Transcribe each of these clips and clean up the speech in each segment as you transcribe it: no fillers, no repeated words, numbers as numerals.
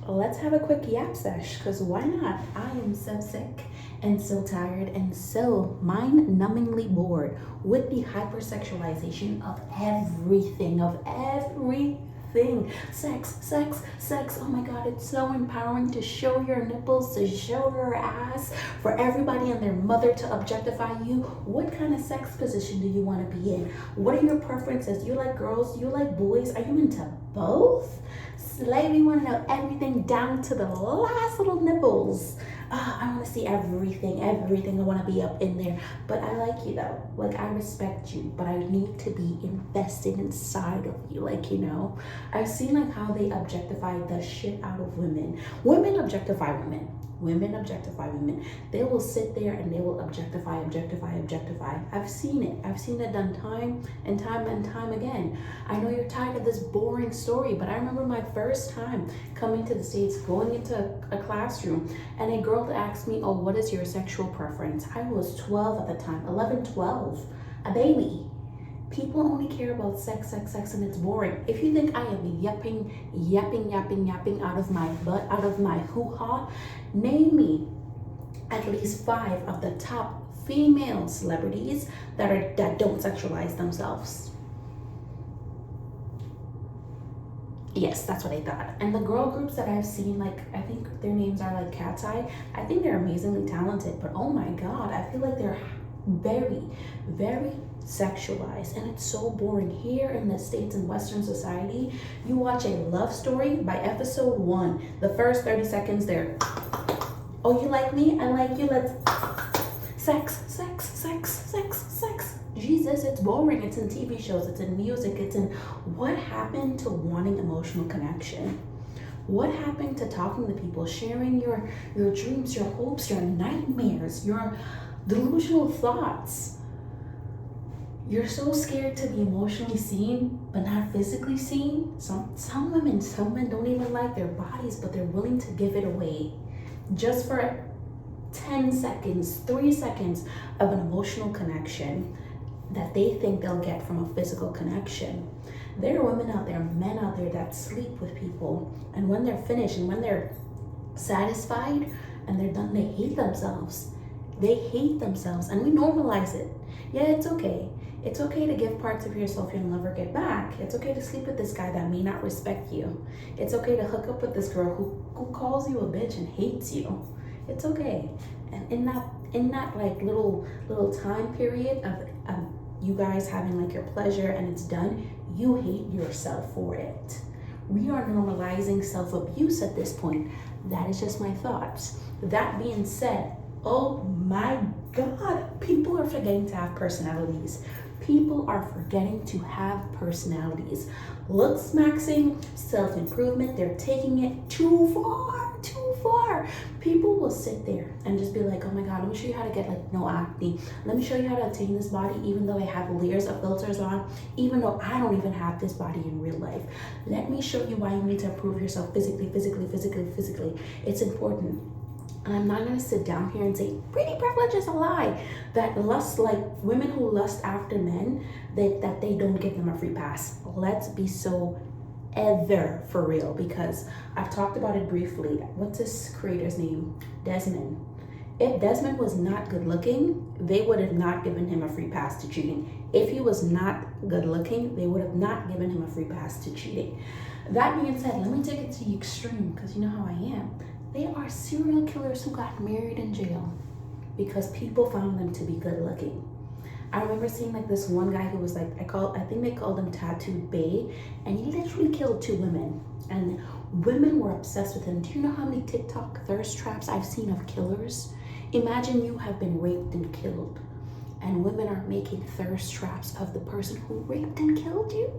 let's have a quick yap sesh, because why not? I am so sick and so tired and so mind-numbingly bored with the hypersexualization of everything, sex, sex, sex. Oh my god, it's so empowering to show your nipples, to show your ass, for everybody and their mother to objectify you. What kind of sex position do you want to be in? What are your preferences? You like girls? You like boys? Are you into both? Slay, we want to know everything down to the last little nipples. I want to see everything. I want to be up in there. But I like you though. Like, I respect you, but I need to be invested inside of you. Like, I've seen like how they objectify the shit out of women. Women objectify women. Women objectify women. They will sit there and they will objectify. I've seen it. I've seen it done time and time again. I know you're tired of this boring story, but I remember my first time coming to the States, going into a classroom, and a girl asked me, oh, what is your sexual preference? I was 12 at the time, 11, 12, a baby. People only care about sex, and it's boring. If you think I am yapping out of my butt, out of my hoo-ha, name me at least 5 of the top female celebrities that don't sexualize themselves. Yes, that's what I thought. And the girl groups that I've seen, like, I think their names are like Cat's Eye. I think they're amazingly talented, but oh my God, I feel like they're very, very sexualized, and it's so boring. Here in the States, in Western society, you watch a love story by episode 1, the first 30 seconds they're, oh, you like me, I like you, let's sex. Jesus, it's boring. It's in TV shows, it's in music, it's in, what happened to wanting emotional connection? What happened to talking to people, sharing your dreams, your hopes, your nightmares, your delusional thoughts? You're so scared to be emotionally seen, but not physically seen. Some women don't even like their bodies, but they're willing to give it away just for 10 seconds, 3 seconds of an emotional connection that they think they'll get from a physical connection. There are women out there, men out there that sleep with people, and when they're finished and when they're satisfied and they're done, they hate themselves. They hate themselves, and we normalize it. Yeah, it's okay. It's okay to give parts of yourself you'll never get back. It's okay to sleep with this guy that may not respect you. It's okay to hook up with this girl who calls you a bitch and hates you. It's okay. And in that like little time period of you guys having like your pleasure and it's done, you hate yourself for it. We are normalizing self-abuse at this point. That is just my thoughts. That being said, oh my God, people are forgetting to have personalities. People are forgetting to have personalities. Looks maxing, self-improvement, they're taking it too far. People will sit there and just be like, oh my God, let me show you how to get like no acne. Let me show you how to attain this body, even though I have layers of filters on, even though I don't even have this body in real life. Let me show you why you need to improve yourself physically. It's important. And I'm not gonna sit down here and say pretty privilege is a lie. That lust, like women who lust after men, that they don't give them a free pass. Let's be so ever for real, because I've talked about it briefly. What's this creator's name? Desmond. If Desmond was not good looking, they would have not given him a free pass to cheating. If he was not good looking, they would have not given him a free pass to cheating. That being said, let me take it to the extreme, because you know how I am. There are serial killers who got married in jail because people found them to be good looking. I remember seeing like this one guy who was like, I think they called him Tattooed Bae, and he literally killed 2 women, and women were obsessed with him. Do you know how many TikTok thirst traps I've seen of killers? Imagine you have been raped and killed, and women are making thirst traps of the person who raped and killed you.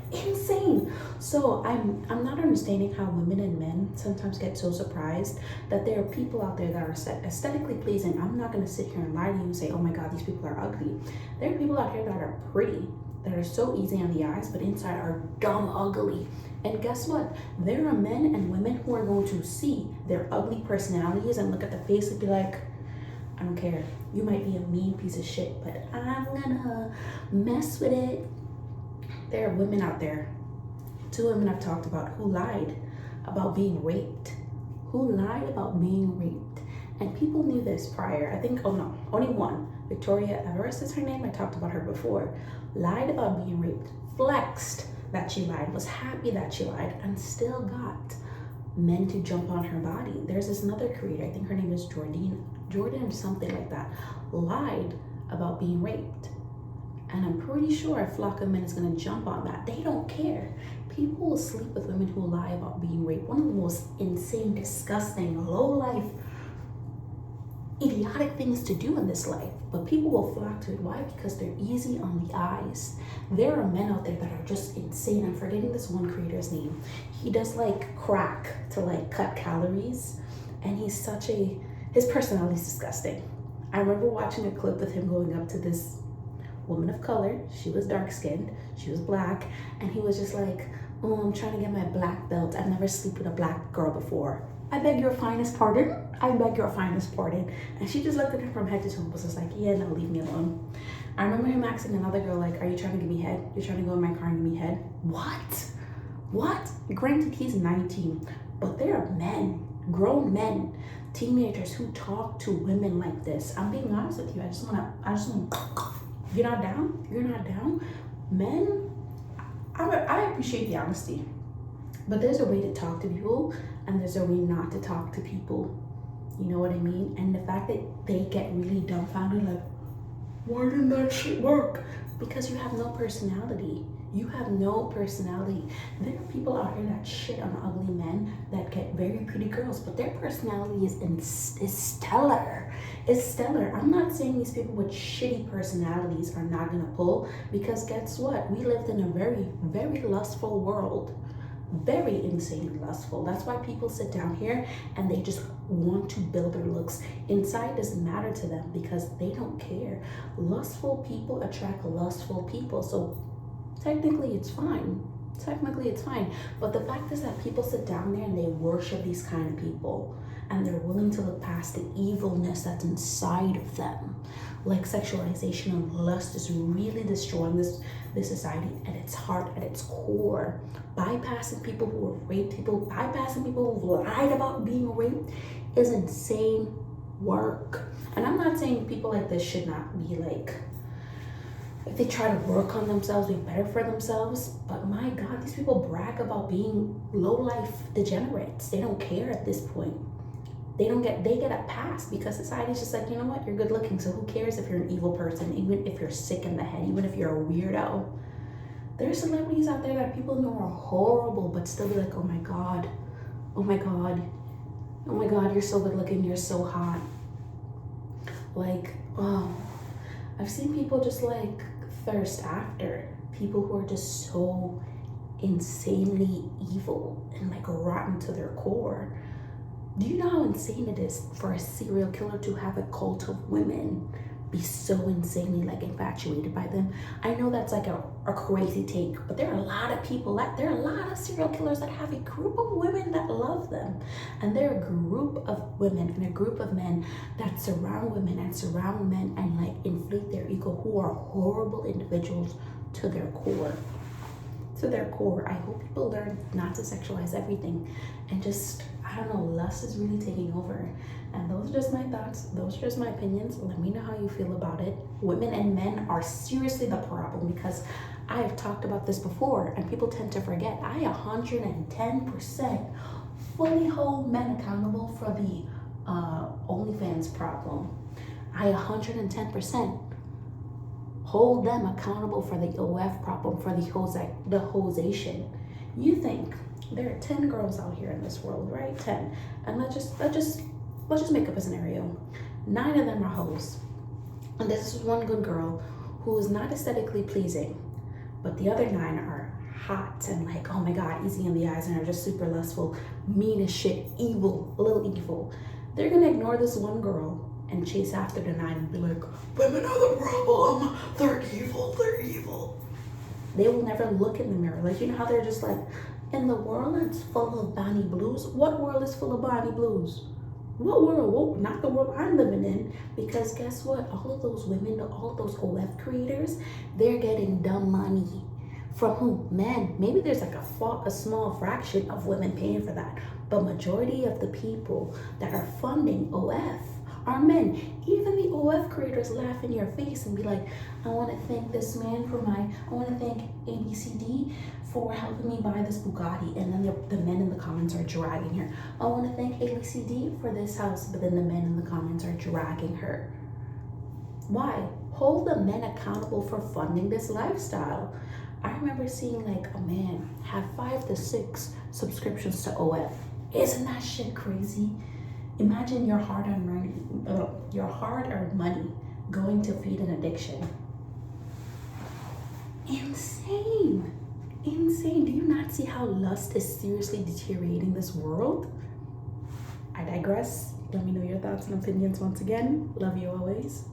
Insane. So I'm not understanding how women and men sometimes get so surprised that there are people out there that are aesthetically pleasing. I'm not going to sit here and lie to you and say, oh my God, these people are ugly. There are people out here that are pretty, that are so easy on the eyes, but inside are dumb ugly. And guess what? There are men and women who are going to see their ugly personalities and look at the face and be like, I don't care. You might be a mean piece of shit, but I'm gonna mess with it. There are women out there Two women I've talked about who lied about being raped. Who lied about being raped. And people knew this prior. I think, oh no, only one. Victoria Everest is her name. I talked about her before. Lied about being raped. Flexed that she lied. Was happy that she lied. And still got men to jump on her body. There's this another creator. I think her name is Jordan, something like that. Lied about being raped. And I'm pretty sure a flock of men is going to jump on that. They don't care. People will sleep with women who lie about being raped. One of the most insane, disgusting, low-life, idiotic things to do in this life. But people will flock to it. Why? Because they're easy on the eyes. There are men out there that are just insane. I'm forgetting this one creator's name. He does like crack to like cut calories. And he's his personality is disgusting. I remember watching a clip of him going up to this woman of color. She was dark skinned, she was black, and he was just like, oh, I'm trying to get my black belt. I've never slept with a black girl before. I beg your finest pardon? I beg your finest pardon. And she just looked at him from head to toe and was just like, yeah, no, leave me alone. I remember him asking another girl, like, are you trying to give me head? You're trying to go in my car and give me head? What? Granted, he's 19, but there are men, grown men, teenagers who talk to women like this. I'm being honest with you. I just wanna, you're not down? You're not down? Men, I appreciate the honesty, but there's a way to talk to people and there's a way not to talk to people. You know what I mean? And the fact that they get really dumbfounded, like, why didn't that shit work? Because you have no personality. You have no personality. There are people out here that shit on ugly men that get very pretty girls, but their personality is stellar. It's stellar. I'm not saying these people with shitty personalities are not gonna pull, because guess what? We lived in a very, very lustful world. Very insanely lustful. That's why people sit down here and they just want to build their looks. Inside doesn't matter to them because they don't care. Lustful people attract lustful people. So technically it's fine. But the fact is that people sit down there and they worship these kind of people, and they're willing to look past the evilness that's inside of them. Like sexualization and lust is really destroying this society at its heart, at its core. Bypassing people who have raped people, bypassing people who've lied about being raped is insane work. And I'm not saying people like this should not be like, if they try to work on themselves, be better for themselves. But my God, these people brag about being low-life degenerates. They don't care at this point. They get a pass because society's just like, you know what, you're good looking, so who cares if you're an evil person, even if you're sick in the head, even if you're a weirdo. There's celebrities out there that people know are horrible, but still be like, oh my God, you're so good looking, you're so hot. Like, oh, I've seen people just like thirst after people who are just so insanely evil and like rotten to their core. Do you know how insane it is for a serial killer to have a cult of women be so insanely like infatuated by them? I know that's like a crazy take, but there are a lot of people, there are a lot of serial killers that have a group of women that love them. And they're a group of women and a group of men that surround women and surround men and like inflate their ego, who are horrible individuals to their core. I hope people learn not to sexualize everything and just, I don't know, lust is really taking over. And those are just my thoughts. Those are just my opinions. Let me know how you feel about it. Women and men are seriously the problem, because I have talked about this before and people tend to forget. I 110% fully hold men accountable for the OnlyFans problem. I 110% hold them accountable for the OF problem, for the hosation. You think there are 10 girls out here in this world, right? 10. And let's just make up a scenario. 9 of them are hoes. And this is one good girl who is not aesthetically pleasing, but the other 9 are hot and like, oh my God, easy in the eyes, and are just super lustful, mean as shit, evil, a little evil. They're gonna ignore this one girl and chase after the 9 and be like, women are the problem, they're evil. They will never look in the mirror. Like, you know how they're just like, in the world that's full of Bonnie Blues. What world is full of Bonnie Blues? What world? Well, not the world I'm living in. Because guess what? All of those women, all of those OF creators, they're getting dumb money From who? Men. Maybe there's like a small fraction of women paying for that, but majority of the people that are funding OF are men. Even the OF creators laugh in your face and be like, I want to thank this man I want to thank ABCD for helping me buy this Bugatti. And then the men in the comments are dragging her. I want to thank ABCD for this house, but then the men in the comments are dragging her. Why? Hold the men accountable for funding this lifestyle. I remember seeing like a man have 5 to 6 subscriptions to OF. Isn't that shit crazy? Imagine your hard-earned money going to feed an addiction. Insane. Insane. Do you not see how lust is seriously deteriorating this world? I digress. Let me know your thoughts and opinions once again. Love you always.